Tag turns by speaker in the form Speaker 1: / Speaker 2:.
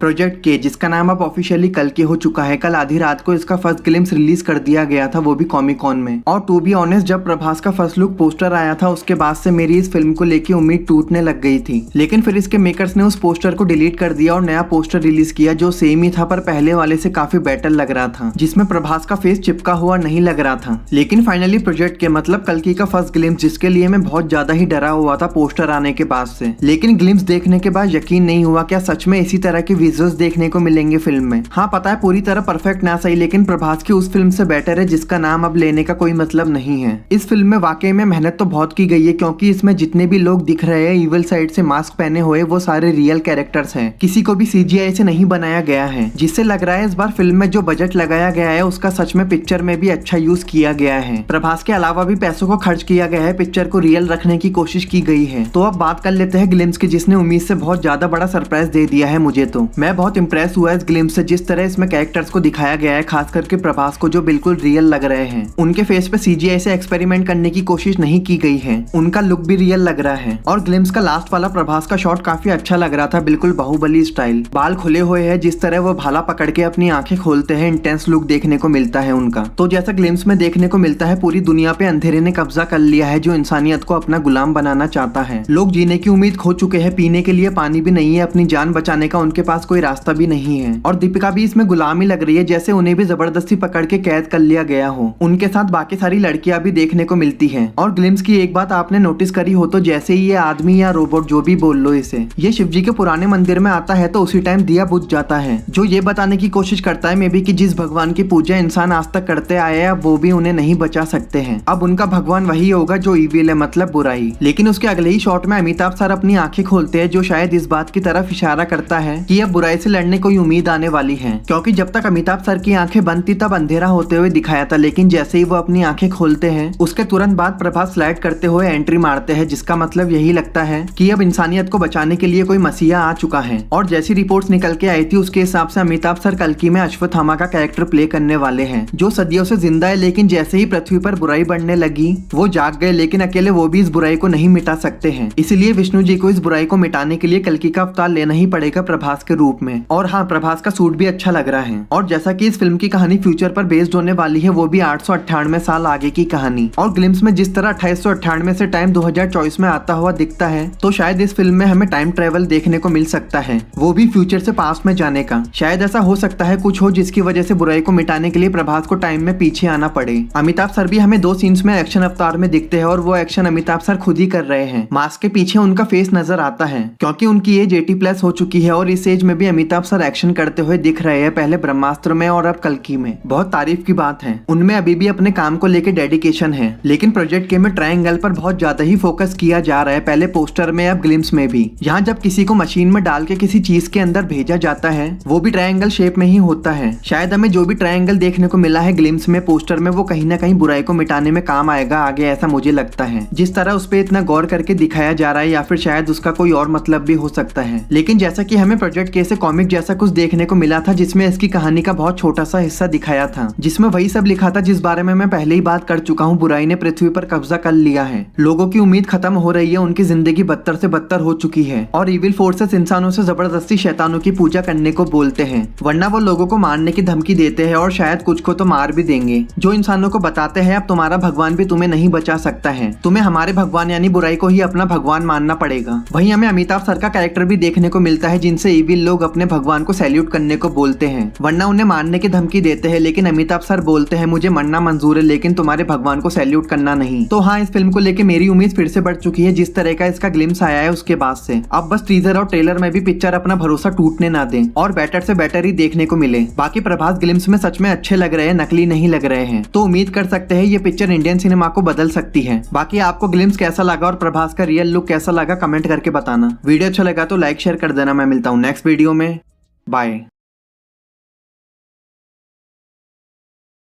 Speaker 1: Project के, जिसका नाम अब ऑफिशियली कल के हो चुका है। कल आधी रात को इसका फर्स्ट ग्लिम्स रिलीज कर दिया गया था, वो भी कॉमिक कॉन में। और टू बी ऑनेस्ट, जब प्रभास का फर्स्ट लुक पोस्टर आया था उसके बाद से मेरी इस फिल्म को लेके उम्मीद टूटने लग गई थी। लेकिन फिर इसके मेकर्स ने उस पोस्टर को डिलीट कर दिया और नया पोस्टर रिलीज किया जो सेम ही था पर पहले वाले से काफी बेटर लग रहा था, जिसमें प्रभास का फेस चिपका हुआ नहीं लग रहा था। लेकिन फाइनली प्रोजेक्ट के मतलब कल्कि का फर्स्ट ग्लिम्स, जिसके लिए मैं बहुत ज्यादा ही डरा हुआ था पोस्टर आने के बाद से, लेकिन ग्लिम्स देखने के बाद यकीन नहीं हुआ क्या सच में इसी तरह के विजुअल्स देखने को मिलेंगे फिल्म में। हाँ पता है पूरी तरह परफेक्ट ना सही, लेकिन प्रभास की उस फिल्म से बेटर है जिसका नाम अब लेने का कोई मतलब नहीं है। इस फिल्म में वाकई में मेहनत तो बहुत की गई है, क्योंकि इसमें जितने भी लोग दिख रहे हैं इविल साइड से मास्क पहने हुए, वो सारे रियल कैरेक्टर्स हैं। किसी को भी CGI से नहीं बनाया गया है, जिससे लग रहा है इस बार फिल्म में जो बजट लगाया गया है उसका सच में पिक्चर में भी अच्छा यूज किया गया है। प्रभास के अलावा भी पैसों को खर्च किया गया है, पिक्चर को रियल रखने की कोशिश की गई है। तो अब बात कर लेते हैं ग्लिम्स की, जिसने उम्मीद से बहुत ज्यादा बड़ा सरप्राइज दे दिया है मुझे। तो मैं बहुत इंप्रेस हुआ इस ग्लिम्स से, जिस तरह इसमें कैरेक्टर्स को दिखाया गया है, खास करके प्रभास को जो बिल्कुल रियल लग रहे हैं। उनके फेस पे CGI से एक्सपेरिमेंट करने की कोशिश नहीं की गई है, उनका लुक भी रियल लग रहा है। और ग्लिम्स का लास्ट वाला प्रभास का शॉट काफी अच्छा लग रहा था, बिल्कुल बाहुबली स्टाइल। बाल खुले हुए हैं, जिस तरह वो भाला पकड़ के अपनी आंखें खोलते हैं, इंटेंस लुक देखने को मिलता है उनका। तो जैसा ग्लिम्स में देखने को मिलता है, पूरी दुनिया पे अंधेरे ने कब्जा कर लिया है जो इंसानियत को अपना गुलाम बनाना चाहता है। लोग जीने की उम्मीद खो चुके हैं, पीने के लिए पानी भी नहीं है, अपनी जान बचाने का उनके पास कोई रास्ता भी नहीं है। और दीपिका भी इसमें गुलामी लग रही है, जैसे उन्हें भी जबरदस्ती पकड़ के कैद कर लिया गया हो। उनके साथ बाकी सारी लड़कियां भी देखने को मिलती हैं। और ग्लिम्स की एक बात आपने नोटिस करी हो तो जैसे ही ये आदमी या रोबोट जो भी बोल लो इसे, ये शिवजी के पुराने मंदिर में आता है तो उसी टाइम दिया बुझ जाता है, जो ये बताने की कोशिश करता है मे बी कि जिस भगवान की पूजा इंसान आज तक करते आए हैं वो भी उन्हें नहीं बचा सकते हैं। अब उनका भगवान वही होगा जो इविल है, मतलब बुराई। लेकिन उसके अगले ही शॉट में अमिताभ सर अपनी आंखें खोलते हैं, जो शायद इस बात की तरफ इशारा करता है कि अब बुराई से लड़ने कोई उम्मीद आने वाली है। क्योंकि जब तक अमिताभ सर की आंखें बंद थी तब अंधेरा होते हुए दिखाया था, लेकिन जैसे ही वो अपनी आंखें खोलते हैं उसके तुरंत बाद प्रभास स्लाइड करते हुए एंट्री मारते हैं, जिसका मतलब यही लगता है कि अब इंसानियत को बचाने के लिए कोई मसीहा आ चुका है। और जैसी रिपोर्ट्स निकल के आई थी उसके हिसाब से अमिताभ सर कल्कि में अश्वत्थामा का कैरेक्टर प्ले करने वाले हैं, जो सदियों से जिंदा है, लेकिन जैसे ही पृथ्वी पर बुराई बढ़ने लगी वो जाग गए, लेकिन अकेले वो भी इस बुराई को नहीं मिटा सकते हैं। इसीलिए विष्णु जी को इस बुराई को मिटाने के लिए कल्कि का अवतार लेना ही पड़ेगा प्रभास के रूप में। और हाँ, प्रभास का सूट भी अच्छा लग रहा है। और जैसा कि इस फिल्म की कहानी फ्यूचर पर बेस्ड होने वाली है, वो भी 898 साल आगे की कहानी। और ग्लिम्स में जिस तरह 2898 से टाइम 2024 में आता हुआ दिखता है, तो शायद इस फिल्म में हमें टाइम ट्रेवल देखने को मिल सकता है, वो भी फ्यूचर से पास्ट में जाने का। शायद ऐसा हो सकता है कुछ हो जिसकी वजह से बुराई को मिटाने के लिए प्रभास को टाइम में पीछे आना पड़े। अमिताभ सर भी हमें 2 सीन्स में एक्शन अवतार में दिखते हैं, और वो एक्शन अमिताभ सर खुद ही कर रहे हैं। मास्क के पीछे उनका फेस नजर आता है, क्योंकि उनकी एज 80+ हो चुकी है, और इस एज में भी अमिताभ सर एक्शन करते हुए दिख रहे हैं, पहले ब्रह्मास्त्र में और अब कल्कि में। बहुत तारीफ की बात है, उनमें अभी भी अपने काम को लेकर डेडिकेशन है। लेकिन प्रोजेक्ट के में ट्रायंगल पर बहुत ज्यादा ही फोकस किया जा रहा है, पहले पोस्टर में अब ग्लिम्स में भी। यहाँ जब किसी को मशीन में डाल के किसी चीज के अंदर भेजा जाता है वो भी ट्रायंगल शेप में ही होता है। शायद हमें जो भी ट्रायंगल देखने को मिला है ग्लिम्स में पोस्टर में, वो कहीं ना कहीं बुराई को मिटाने में काम आएगा आगे, ऐसा मुझे लगता है। जिस तरह उस पर इतना गौर करके दिखाया जा रहा है, या फिर शायद उसका कोई और मतलब भी हो सकता है। लेकिन जैसा कि हमें प्रोजेक्ट के से कॉमिक जैसा कुछ देखने को मिला था, जिसमें इसकी कहानी का बहुत छोटा सा हिस्सा दिखाया था, जिसमें वही सब लिखा था जिस बारे में मैं पहले ही बात कर चुका हूँ। बुराई ने पृथ्वी पर कब्जा कर लिया है, लोगों की उम्मीद खत्म हो रही है, उनकी जिंदगी बदतर से बदतर हो चुकी है, और इविल फोर्सेस इंसानों से जबरदस्ती शैतानों की पूजा करने को बोलते हैं, वरना वो लोगों को मारने की धमकी देते हैं, और शायद कुछ को तो मार भी देंगे। जो इंसानों को बताते हैं अब तुम्हारा भगवान भी तुम्हें नहीं बचा सकता है, तुम्हें हमारे भगवान यानी बुराई को ही अपना भगवान मानना पड़ेगा। वहीं हमें अमिताभ सर का कैरेक्टर भी देखने को मिलता है, जिनसे इविल लोग अपने भगवान को सैल्यूट करने को बोलते हैं, वरना उन्हें मारने की धमकी देते हैं। लेकिन अमिताभ सर बोलते हैं मुझे मरना मंजूर है, लेकिन तुम्हारे भगवान को सैल्यूट करना नहीं। तो हाँ, इस फिल्म को लेकर मेरी उम्मीद फिर से बढ़ चुकी है, जिस तरह का इसका ग्लिम्स आया है उसके बाद से। अब बस टीजर और ट्रेलर में भी पिक्चर अपना भरोसा टूटने ना दे, और बेटर से बेटर ही देखने को मिले। बाकी प्रभास ग्लिम्स में सच में अच्छे लग रहे हैं, नकली नहीं लग रहे हैं, तो उम्मीद कर सकते हैं ये पिक्चर इंडियन सिनेमा को बदल सकती है। बाकी आपको ग्लिम्स कैसा लगा और प्रभास का रियल लुक कैसा लगा कमेंट करके बताना। वीडियो अच्छा लगा तो लाइक शेयर कर देना। मैं मिलता हूँ नेक्स्ट वीडियो में, बाय।